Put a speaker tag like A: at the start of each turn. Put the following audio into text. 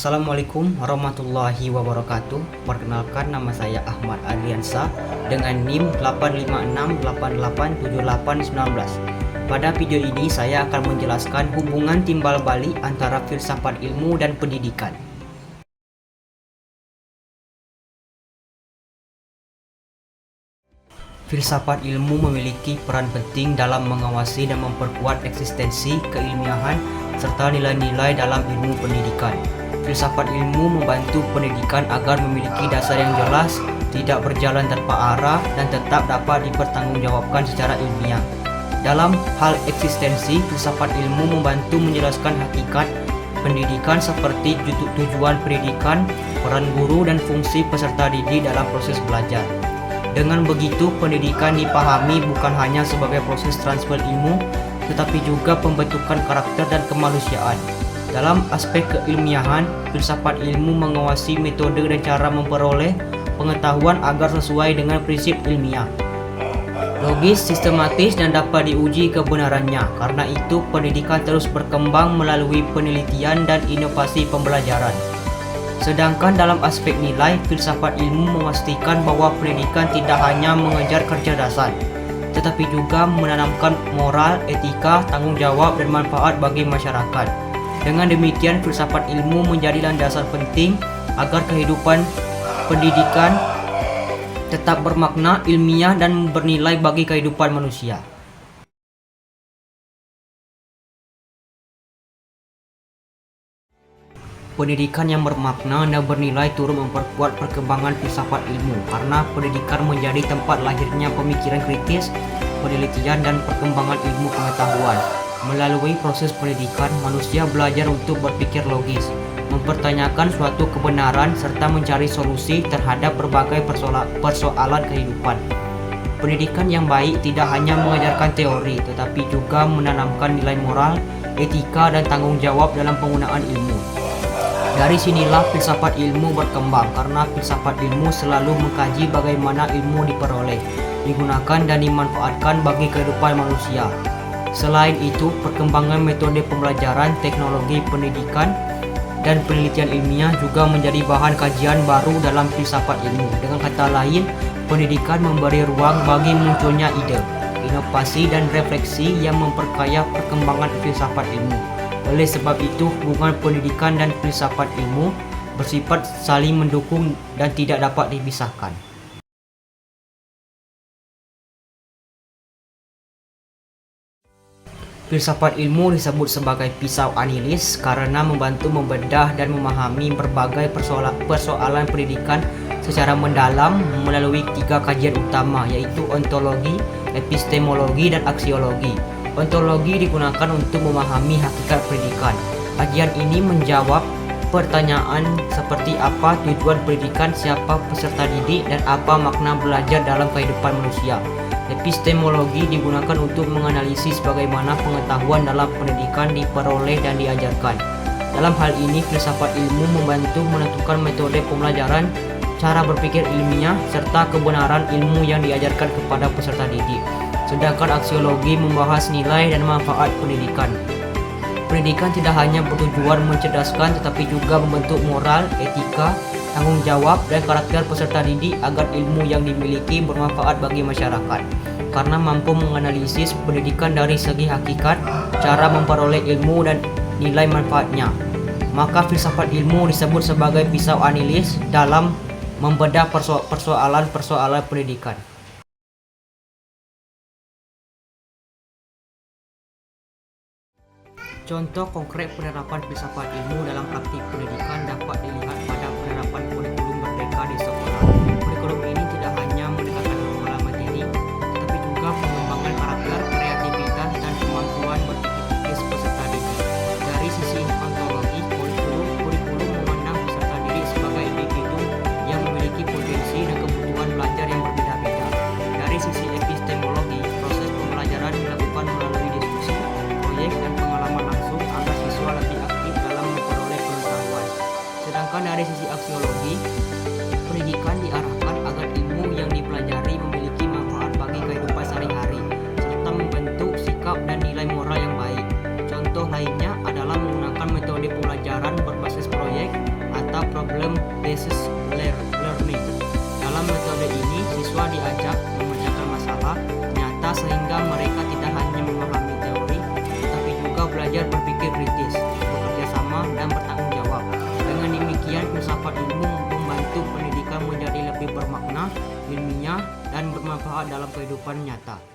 A: Assalamualaikum warahmatullahi wabarakatuh. Perkenalkan, nama saya Ahmad Adriansa dengan NIM 856887819. Pada video ini saya akan menjelaskan hubungan timbal balik antara filsafat ilmu dan pendidikan. Filsafat ilmu memiliki peran penting dalam mengawasi dan memperkuat eksistensi keilmiahan serta nilai-nilai dalam ilmu pendidikan. Filsafat ilmu membantu pendidikan agar memiliki dasar yang jelas, tidak berjalan tanpa arah, dan tetap dapat dipertanggungjawabkan secara ilmiah. Dalam hal eksistensi, filsafat ilmu membantu menjelaskan hakikat pendidikan seperti tujuan pendidikan, peran guru, dan fungsi peserta didik dalam proses belajar. Dengan begitu, pendidikan dipahami bukan hanya sebagai proses transfer ilmu, tetapi juga pembentukan karakter dan kemanusiaan. Dalam aspek keilmiahan, filsafat ilmu mengawasi metode dan cara memperoleh pengetahuan agar sesuai dengan prinsip ilmiah, logis, sistematis, dan dapat diuji kebenarannya. Karena itu, pendidikan terus berkembang melalui penelitian dan inovasi pembelajaran. Sedangkan dalam aspek nilai, filsafat ilmu memastikan bahwa pendidikan tidak hanya mengejar kecerdasan, tetapi juga menanamkan moral, etika, tanggung jawab, dan manfaat bagi masyarakat. Dengan demikian, filsafat ilmu menjadi landasan penting agar kehidupan pendidikan tetap bermakna, ilmiah, dan bernilai bagi kehidupan manusia. Pendidikan yang bermakna dan bernilai turut memperkuat perkembangan filsafat ilmu, karena pendidikan menjadi tempat lahirnya pemikiran kritis, penelitian, dan perkembangan ilmu pengetahuan. Melalui proses pendidikan, manusia belajar untuk berpikir logis, mempertanyakan suatu kebenaran, serta mencari solusi terhadap berbagai persoalan kehidupan. Pendidikan yang baik tidak hanya mengajarkan teori, tetapi juga menanamkan nilai moral, etika, dan tanggung jawab dalam penggunaan ilmu. Dari sinilah filsafat ilmu berkembang, karena filsafat ilmu selalu mengkaji bagaimana ilmu diperoleh, digunakan, dan dimanfaatkan bagi kehidupan manusia. Selain itu, perkembangan metode pembelajaran, teknologi pendidikan, dan penelitian ilmiah juga menjadi bahan kajian baru dalam filsafat ilmu. Dengan kata lain, pendidikan memberi ruang bagi munculnya ide, inovasi, dan refleksi yang memperkaya perkembangan filsafat ilmu. Oleh sebab itu, hubungan pendidikan dan filsafat ilmu bersifat saling mendukung dan tidak dapat dipisahkan. Filsafat ilmu disebut sebagai pisau analis karena membantu membedah dan memahami berbagai persoalan pendidikan secara mendalam melalui 3 kajian utama, yaitu ontologi, epistemologi, dan aksiologi. Ontologi digunakan untuk memahami hakikat pendidikan. Kajian ini menjawab pertanyaan seperti apa tujuan pendidikan, siapa peserta didik, dan apa makna belajar dalam kehidupan manusia. Epistemologi digunakan untuk menganalisis bagaimana pengetahuan dalam pendidikan diperoleh dan diajarkan. Dalam hal ini, filsafat ilmu membantu menentukan metode pembelajaran, cara berpikir ilmiah, serta kebenaran ilmu yang diajarkan kepada peserta didik. Sedangkan aksiologi membahas nilai dan manfaat pendidikan. Pendidikan tidak hanya bertujuan mencerdaskan, tetapi juga membentuk moral, etika, tanggung jawab, dan karakter peserta didik agar ilmu yang dimiliki bermanfaat bagi masyarakat. Karena mampu menganalisis pendidikan dari segi hakikat, cara memperoleh ilmu, dan nilai manfaatnya, maka filsafat ilmu disebut sebagai pisau analis dalam membedah persoalan pendidikan. Contoh konkret penerapan filsafat ilmu dalam praktik pendidikan dapat dilihat pada penerapan kurikulum merdeka di sekolah. Kurikulum ini tidak hanya mendekatkan formula materi, tetapi juga pengembangan karakter, kreativitas, dan kemampuan berpikir kritis peserta didik. Dari sisi ontologi, kurikulum memandang peserta didik sebagai individu yang memiliki potensi dan kebutuhan belajar yang berbeda-beda. Dari sisi epistemologi, proses pembelajaran dilakukan melalui diskusi, proyek, dan pengalaman langsung agar siswa lebih aktif dalam memperoleh pengetahuan. Sedangkan dari problem-based learning. Dalam metode ini, siswa diajak memecahkan masalah nyata sehingga mereka tidak hanya memahami teori, tetapi juga belajar berpikir kritis, bekerja sama, dan bertanggung jawab. Dengan demikian, filsafat ilmu membantu pendidikan menjadi lebih bermakna, ilmiah, dan bermanfaat dalam kehidupan nyata.